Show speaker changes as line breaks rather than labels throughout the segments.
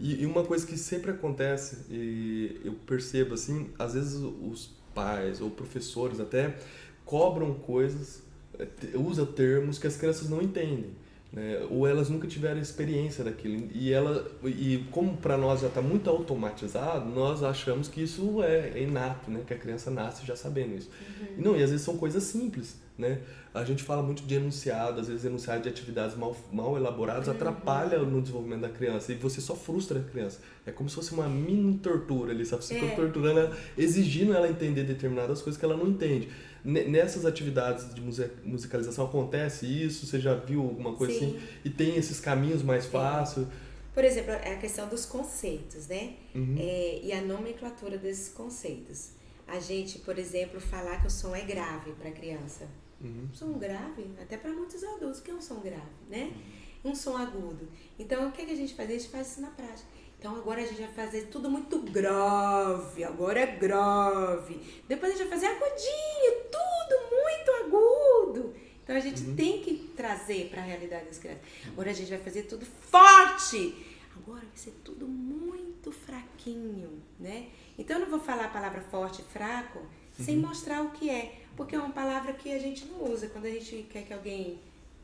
E uma coisa que sempre acontece, e eu percebo assim, às vezes os pais ou professores até cobram coisas, usa termos que as crianças não entendem, né? Ou elas nunca tiveram experiência daquilo. E como para nós já está muito automatizado, nós achamos que isso é inato, né? Que a criança nasce já sabendo isso. E às vezes são coisas simples, né? A gente fala muito de enunciado, às vezes enunciado de atividades mal elaboradas atrapalha no desenvolvimento da criança e você só frustra a criança. É como se fosse uma mini tortura ali, sabe? Você fica torturando ela, exigindo ela entender determinadas coisas que ela não entende. Nessas atividades de musicalização acontece isso? Você já viu alguma coisa assim? E tem esses caminhos mais fáceis?
Por exemplo, a questão dos conceitos, né? E a nomenclatura desses conceitos. A gente, por exemplo, falar que o som é grave para a criança. Som grave, até para muitos adultos, que é um som grave, né? Um som agudo. Então, o que a gente faz? A gente faz isso na prática. Então, agora a gente vai fazer tudo muito grave, agora é grave. Depois a gente vai fazer agudinho, tudo muito agudo. Então, a gente tem que trazer para a realidade das crianças. Agora a gente vai fazer tudo forte. Agora vai ser tudo muito fraquinho, né? Então, eu não vou falar a palavra forte e fraco sem mostrar o que é. Porque é uma palavra que a gente não usa. Quando a gente quer que alguém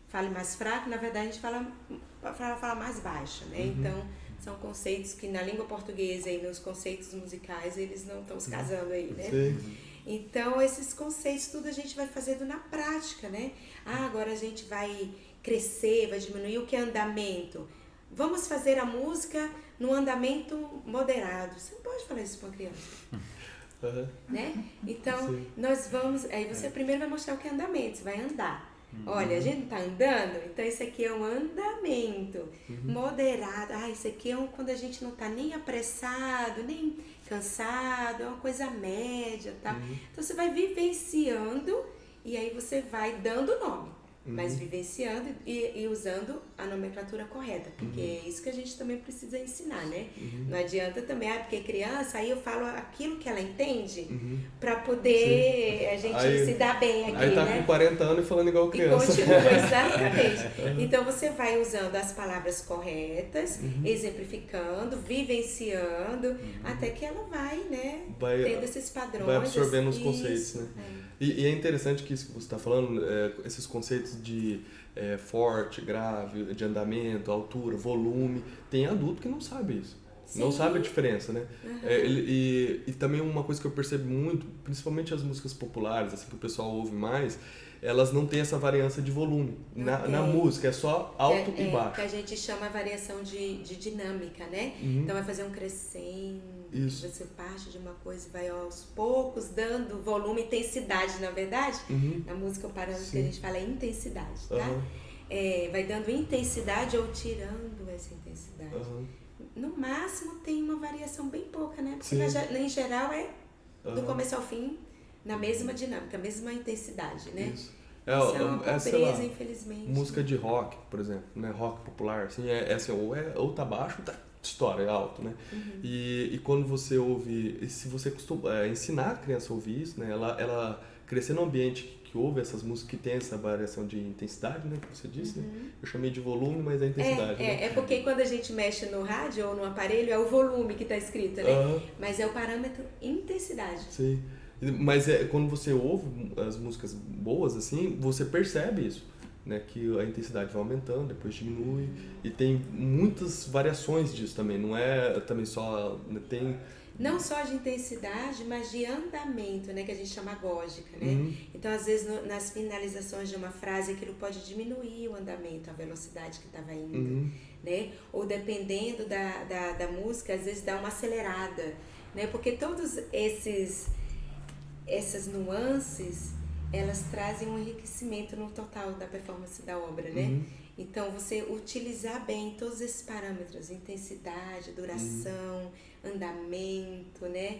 fale mais fraco, na verdade a gente fala mais baixo, né? Então, são conceitos que na língua portuguesa e nos conceitos musicais eles não estão se casando aí, né? Então, esses conceitos tudo a gente vai fazendo na prática, né? Agora a gente vai crescer, vai diminuir. O que é andamento? Vamos fazer a música no andamento moderado. Você não pode falar isso para uma criança. Né? Então, nós vamos... Aí você primeiro vai mostrar o que é andamento. Você vai andar. Olha, a gente não tá andando? Então, isso aqui é um andamento moderado. Isso aqui é quando a gente não tá nem apressado, nem cansado. É uma coisa média, tá? Então, você vai vivenciando e aí você vai dando nome. Mas vivenciando e usando a nomenclatura correta, porque é isso que a gente também precisa ensinar, né? Não adianta também, porque criança, aí eu falo aquilo que ela entende, para poder a gente se dar bem aqui,
aí tá
né?
com 40 anos e falando igual criança.
E continua, exatamente. Então você vai usando as palavras corretas, exemplificando, vivenciando, até que ela vai, né? Tendo esses padrões.
Vai absorvendo os conceitos, né? E é interessante que isso que você está falando, esses conceitos de forte, grave, de andamento, altura, volume, tem adulto que não sabe isso. Não sabe a diferença, né? E também uma coisa que eu percebo muito, principalmente as músicas populares, assim, que o pessoal ouve mais, elas não têm essa variância de volume. Na música é só alto e baixo.
Que a gente chama a variação de dinâmica, né? Então vai fazer um crescendo.
Isso.
Você parte de uma coisa e vai aos poucos dando volume, intensidade, na verdade. Na música o parâmetro que a gente fala é intensidade, tá? Vai dando intensidade ou tirando essa intensidade. No máximo tem uma variação bem pouca, né? Porque em geral é do começo ao fim na mesma dinâmica, mesma intensidade, né?
Isso.
Isso é uma pobreza, infelizmente.
Música de rock, por exemplo, né? Rock popular, assim, ou tá baixo ou tá estoura, é alto, né? E quando você ouve, se você costuma ensinar a criança a ouvir isso, né? Ela crescer num ambiente que ouve essas músicas que tem essa variação de intensidade, né? Que você disse, né? Eu chamei de volume, mas é intensidade, né?
É porque quando a gente mexe no rádio ou no aparelho, é o volume que tá escrito, né? Mas é o parâmetro intensidade.
Sim. Mas quando você ouve as músicas boas, assim, você percebe isso, né? Que a intensidade vai aumentando, depois diminui. E tem muitas variações disso também. Não é também só... Tem...
Não só de intensidade, mas de andamento, né? Que a gente chama agógica, né? Então, às vezes, nas finalizações de uma frase, aquilo pode diminuir o andamento, a velocidade que estava indo, né? Ou dependendo da música, às vezes dá uma acelerada, né? Porque todos essas nuances, elas trazem um enriquecimento no total da performance da obra, né? Então, você utilizar bem todos esses parâmetros, intensidade, duração, andamento, né?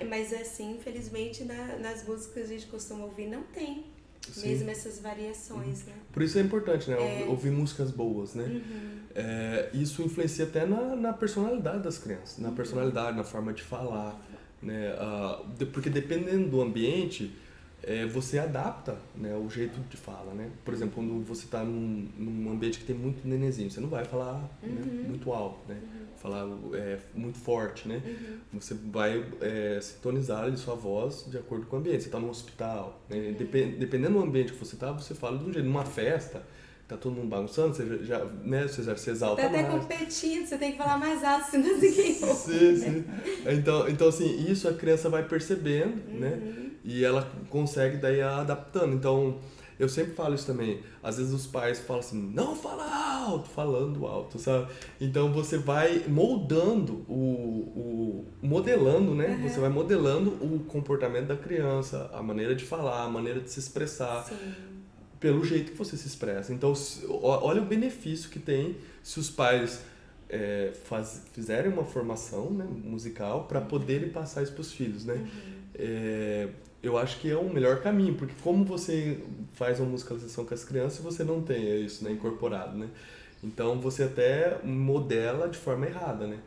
Mas, assim, infelizmente, nas músicas que a gente costuma ouvir, não tem mesmo essas variações, né?
Por isso é importante, né? Ouvir músicas boas, né? Isso influencia até na personalidade das crianças, na personalidade, na forma de falar, né? Porque dependendo do ambiente, você adapta, né, o jeito de fala, né? Por exemplo, quando você está num ambiente que tem muito nenenzinho, você não vai falar, né, muito alto, né? Falar muito forte, né? Você vai sintonizar ali sua voz de acordo com o ambiente. Você está no hospital, né? Dependendo do ambiente que você está, você fala de um jeito. Numa festa, tá todo mundo bagunçando, você já, né, você se exalta
mais. Tá até competindo, você tem que falar mais alto, senão ninguém ouve.
Sim. Então, assim, isso a criança vai percebendo, né? E ela consegue daí adaptando. Então, eu sempre falo isso também. Às vezes os pais falam assim, não fala alto, falando alto, sabe? Então você vai moldando modelando, né? Você vai modelando o comportamento da criança, a maneira de falar, a maneira de se expressar.
Sim.
Pelo jeito que você se expressa. Então, olha o benefício que tem se os pais fizerem uma formação, né, musical para poderem passar isso para os filhos, né? Eu acho que é o melhor caminho, porque como você faz uma musicalização com as crianças, você não tem isso, né, incorporado, né? Então, você até modela de forma errada, né?